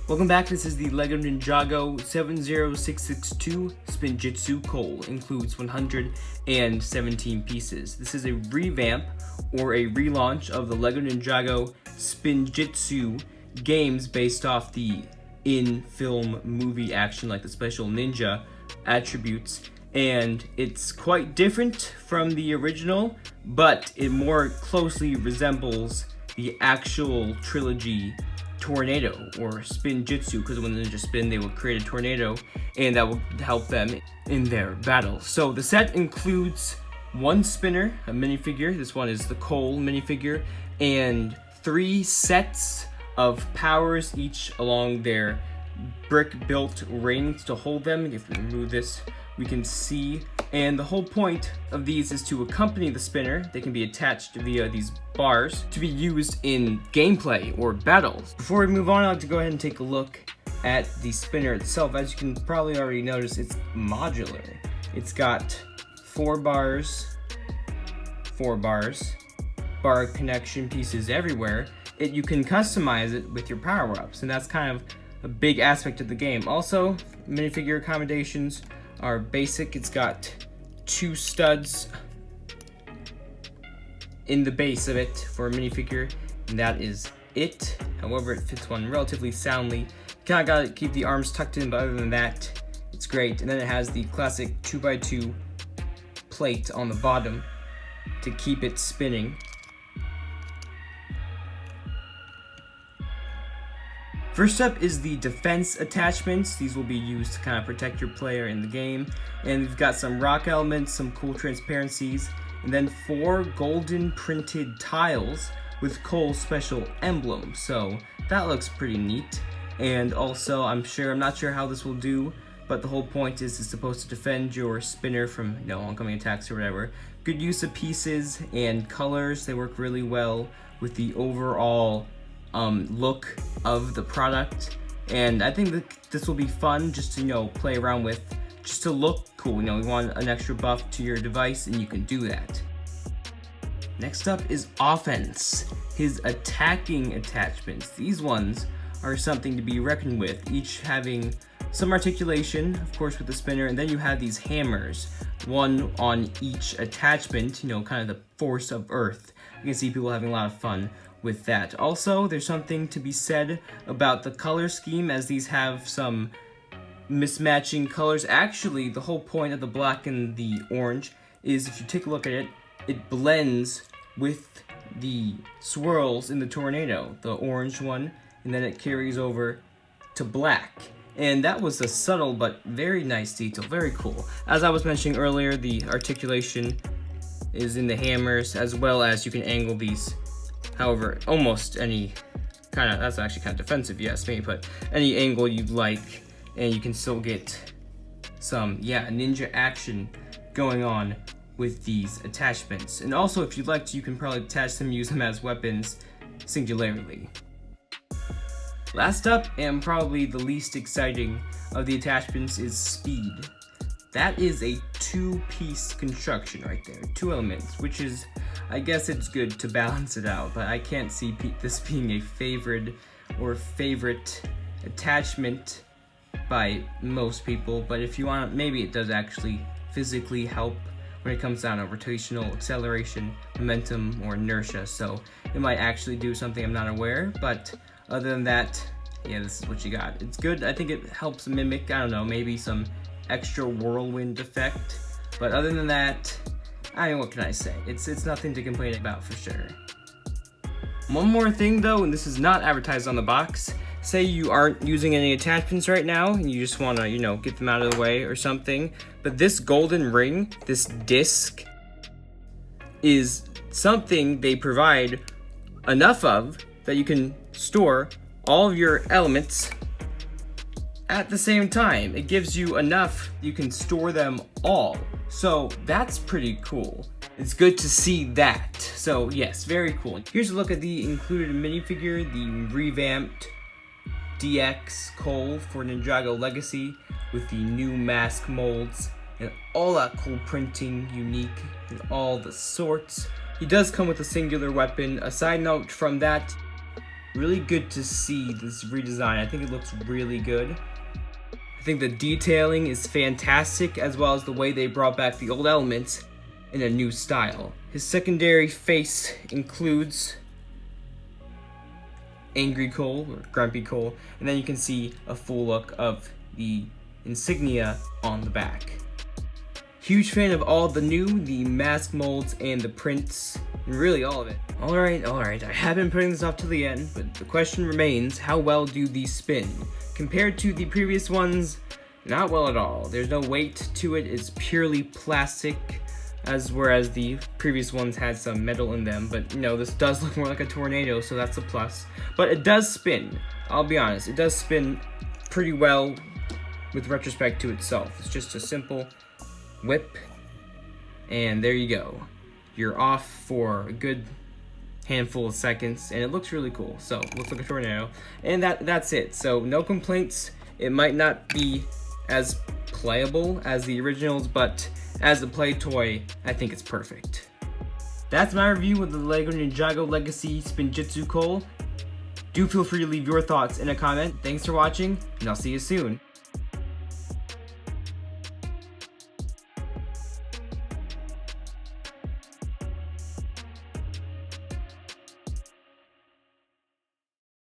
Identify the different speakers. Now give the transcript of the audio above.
Speaker 1: Welcome back, this is the LEGO Ninjago 70662 Spinjitzu Coal. Includes 117 pieces. This is a revamp or a relaunch of the LEGO Ninjago Spinjitzu games based off the in-film movie action like the special ninja attributes. And it's quite different from the original, but it more closely resembles the actual trilogy tornado or Spinjitzu, because when the ninja spin they will create a tornado and that will help them in their battle. So the set includes one spinner, a minifigure, this one is the coal minifigure, and 3 sets of powers each along their brick built rings to hold them. If we remove this we can see, and the whole point of these is to accompany the spinner. They can be attached via these bars to be used in gameplay or battles. Before we move on, I'd like to go ahead and take a look at the spinner itself. As you can probably already notice, it's modular. It's got 4 bars, bar connection pieces everywhere. You can customize it with your power-ups, and that's kind of a big aspect of the game. Also, minifigure accommodations are basic. It's got 2 studs in the base of it for a minifigure, and that is it. However, it fits one relatively soundly. Kinda gotta keep the arms tucked in, but other than that, it's great. And then it has the classic 2x2 plate on the bottom to keep it spinning. First up is the defense attachments. These will be used to kind of protect your player in the game. And we've got some rock elements, some cool transparencies, and then 4 golden printed tiles with coal special emblems. So that looks pretty neat. And also, I'm not sure how this will do, but the whole point is it's supposed to defend your spinner from oncoming attacks or whatever. Good use of pieces and colors. They work really well with the overall look of the product, and I think that this will be fun just to play around with, just to look cool. You want an extra buff to your device, and you can do that. Next up is offense, his attacking attachments. These ones are something to be reckoned with, each having some articulation, of course, with the spinner, and then you have these hammers, one on each attachment, kind of the force of Earth. You can see people having a lot of fun with that. Also, there's something to be said about the color scheme, as these have some mismatching colors. Actually, the whole point of the black and the orange is, if you take a look at it, it blends with the swirls in the tornado, the orange one, and then it carries over to black. And that was a subtle but very nice detail, very cool. As I was mentioning earlier, the articulation is in the hammers, as well as you can angle these however almost any kind of, that's actually kind of defensive, yes, maybe, but any angle you'd like, and you can still get some ninja action going on with these attachments. And also, if you'd like to, you can probably attach them, use them as weapons singularly. Last up, and probably the least exciting of the attachments, is speed. That is a 2-piece construction right there, 2 elements, which is, I guess it's good to balance it out, but I can't see this being a favorite attachment by most people. But if you want, maybe it does actually physically help when it comes down to rotational acceleration, momentum, or inertia, so it might actually do something I'm not aware. But other than that, this is what you got. It's good. I think it helps mimic, maybe some extra whirlwind effect, but other than that, what can I say? It's nothing to complain about for sure. One more thing though, and this is not advertised on the box. Say you aren't using any attachments right now and you just want to get them out of the way or something, but this golden ring, this disc, is something they provide enough of that you can store all of your elements at the same time. It gives you enough, you can store them all. So that's pretty cool. It's good to see that. So yes, very cool. Here's a look at the included minifigure, the revamped DX Cole for Ninjago Legacy with the new mask molds and all that cool printing, unique in all the sorts. He does come with a singular weapon. A side note from that, really good to see this redesign. I think it looks really good. I think the detailing is fantastic, as well as the way they brought back the old elements in a new style. His secondary face includes Angry Cole, or Grumpy Cole, and then you can see a full look of the insignia on the back. Huge fan of all the the mask molds and the prints, and really all of it. Alright, I have been putting this off till the end, but the question remains, how well do these spin? Compared to the previous ones, not well at all. There's no weight to it, it's purely plastic, whereas the previous ones had some metal in them, but you know, this does look more like a tornado, so that's a plus. But it does spin, I'll be honest, it does spin pretty well with retrospect to itself. It's just a simple whip, and there you go. You're off for a good handful of seconds, and it looks really cool. So, looks like a tornado, and that's it. So, no complaints. It might not be as playable as the originals, but as a play toy, I think it's perfect. That's my review of the LEGO Ninjago Legacy Spinjitzu Cole. Do feel free to leave your thoughts in a comment. Thanks for watching, and I'll see you soon.